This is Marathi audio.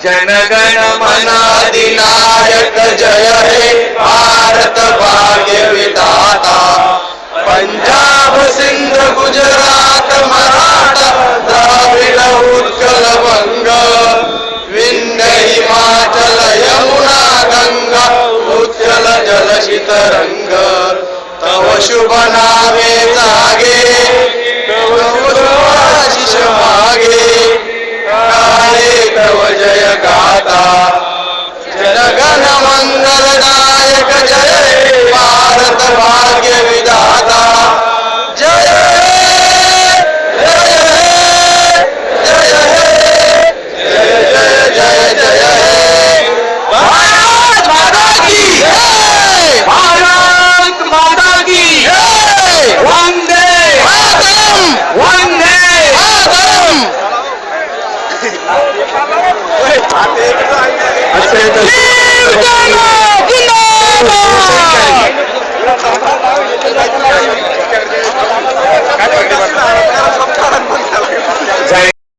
जनगण मन अधिनायक जय हे भारत भाग्य विधाता। पंजाब सिंध गुजरात मराठा द्राविड उत्कल बंग विंध्य हिमाचल यमुना गंगा उज्जल जलशित रंग तव शुभ नामे जागे आशीष मागे काळे तव जय गाता। जनगण मंगलदायक जय भारत भाग्य विधाता। जय जय जय जय जय जय भारत माता की जय। भारत माता की जय। वंदे मातरम वंदे मातरम। जिंदाबाद